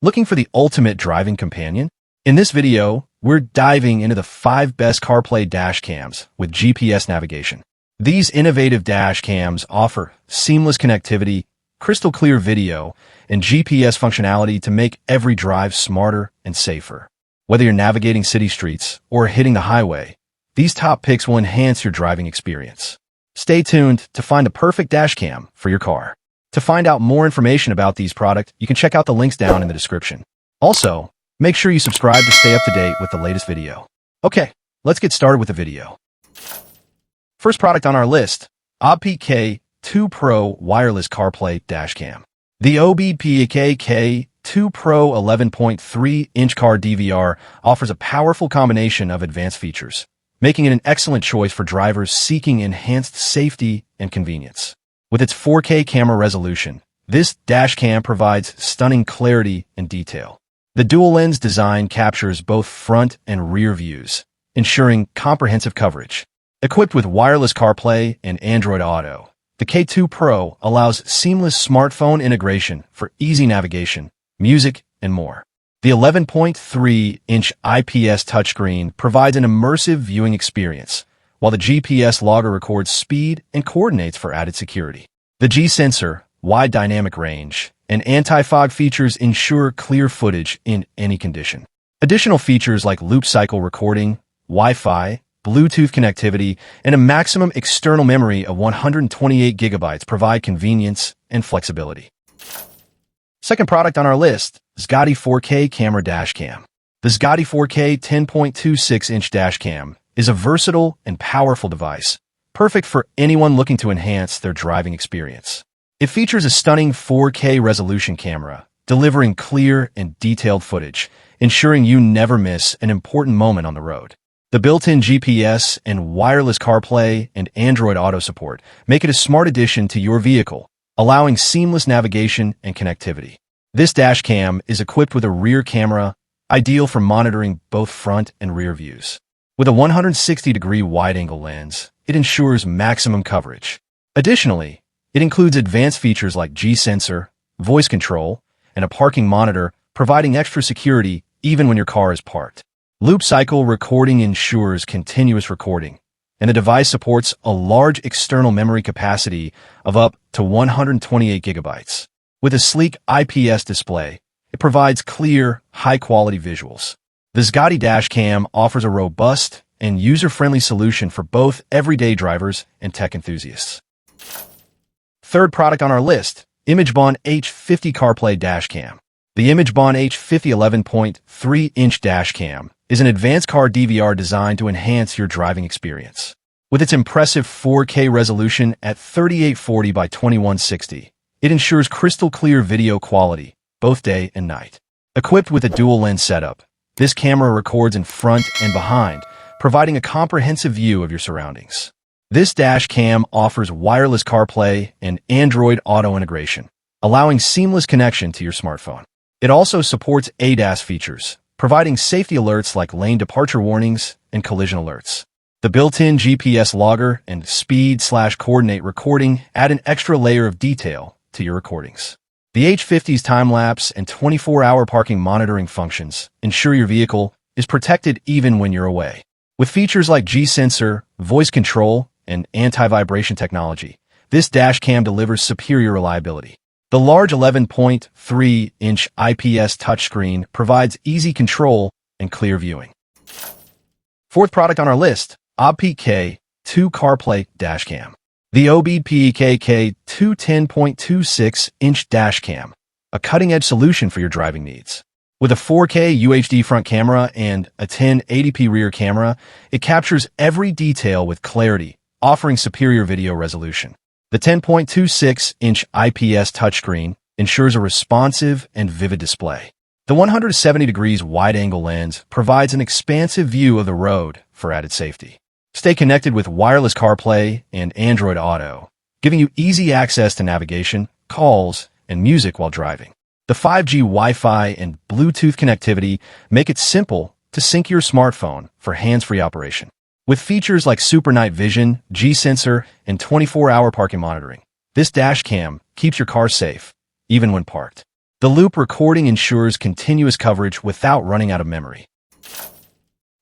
Looking for the ultimate driving companion? In this video, we're diving into the 5 best CarPlay Dash Cams with GPS navigation. These innovative dash cams offer seamless connectivity, crystal clear video, and GPS functionality to make every drive smarter and safer. Whether you're navigating city streets or hitting the highway, these top picks will enhance your driving experience. Stay tuned to find the perfect dash cam for your car. To find out more information about these products, you can check out the links down in the description. Also, make sure you subscribe to stay up to date with the latest video. Okay, let's get started with the video. First product on our list, Obdpeak K2 Pro Wireless CarPlay Dash Cam. The Obdpeak K2 Pro 11.3-inch car DVR offers a powerful combination of advanced features, making it an excellent choice for drivers seeking enhanced safety and convenience. With its 4K camera resolution, this dash cam provides stunning clarity and detail. The dual-lens design captures both front and rear views, ensuring comprehensive coverage. Equipped with wireless CarPlay and Android Auto, the K2 Pro allows seamless smartphone integration for easy navigation, music, and more. The 11.3-inch IPS touchscreen provides an immersive viewing experience, while the GPS logger records speed and coordinates for added security. The G-sensor, wide dynamic range, and anti-fog features ensure clear footage in any condition. Additional features like loop cycle recording, Wi-Fi, Bluetooth connectivity, and a maximum external memory of 128 gigabytes provide convenience and flexibility. Second product on our list, Xgody 4K Camera Dash Cam. The Xgody 4K 10.26-inch dash cam is a versatile and powerful device, perfect for anyone looking to enhance their driving experience. It features a stunning 4K resolution camera, delivering clear and detailed footage, ensuring you never miss an important moment on the road. The built-in GPS and wireless CarPlay and Android Auto support make it a smart addition to your vehicle, allowing seamless navigation and connectivity. This dash cam is equipped with a rear camera, ideal for monitoring both front and rear views. With a 160-degree wide-angle lens, it ensures maximum coverage. Additionally, it includes advanced features like G-sensor, voice control, and a parking monitor, providing extra security even when your car is parked. Loop cycle recording ensures continuous recording, and the device supports a large external memory capacity of up to 128 gigabytes. With a sleek IPS display, it provides clear, high-quality visuals. The Xgody Dash Cam offers a robust and user-friendly solution for both everyday drivers and tech enthusiasts. Third product on our list, Imagebon H50 CarPlay Dash Cam. The Imagebon H50 11.3-inch dash cam is an advanced car DVR designed to enhance your driving experience. With its impressive 4K resolution at 3840 by 2160, it ensures crystal clear video quality, both day and night. Equipped with a dual-lens setup, this camera records in front and behind, providing a comprehensive view of your surroundings. This dash cam offers wireless CarPlay and Android Auto integration, allowing seamless connection to your smartphone. It also supports ADAS features, providing safety alerts like lane departure warnings and collision alerts. The built-in GPS logger and speed/coordinate recording add an extra layer of detail to your recordings. The H50's time-lapse and 24-hour parking monitoring functions ensure your vehicle is protected even when you're away. With features like G-sensor, voice control, and anti-vibration technology, this dash cam delivers superior reliability. The large 11.3-inch IPS touchscreen provides easy control and clear viewing. Fourth product on our list, Obdpeak K2 CarPlay Dash Cam. The Obdpeak K2 10.26-inch dash cam, a cutting-edge solution for your driving needs. With a 4K UHD front camera and a 1080p rear camera, it captures every detail with clarity, offering superior video resolution. The 10.26-inch IPS touchscreen ensures a responsive and vivid display. The 170 degrees wide-angle lens provides an expansive view of the road for added safety. Stay connected with wireless CarPlay and Android Auto, giving you easy access to navigation, calls, and music while driving. The 5G Wi-Fi and Bluetooth connectivity make it simple to sync your smartphone for hands-free operation. With features like Super Night Vision, G-sensor, and 24-hour parking monitoring, this dash cam keeps your car safe, even when parked. The loop recording ensures continuous coverage without running out of memory.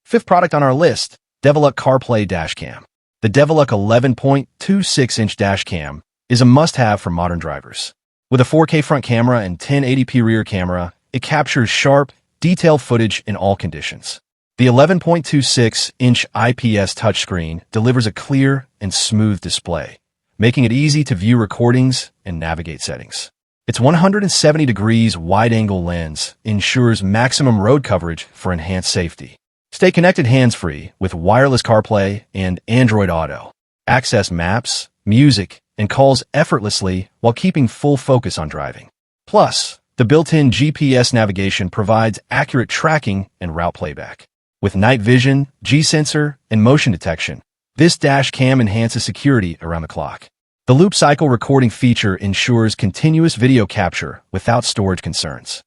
Fifth product on our list, Develuck CarPlay Dash Cam. The Develuck 11.26-inch dash cam is a must-have for modern drivers. With a 4K front camera and 1080p rear camera, it captures sharp, detailed footage in all conditions. The 11.26-inch IPS touchscreen delivers a clear and smooth display, making it easy to view recordings and navigate settings. Its 170 degrees wide-angle lens ensures maximum road coverage for enhanced safety. Stay connected hands-free with wireless CarPlay and Android Auto. Access maps, music, and calls effortlessly while keeping full focus on driving. Plus, the built-in GPS navigation provides accurate tracking and route playback. With night vision, G-sensor, and motion detection, this dash cam enhances security around the clock. The loop cycle recording feature ensures continuous video capture without storage concerns.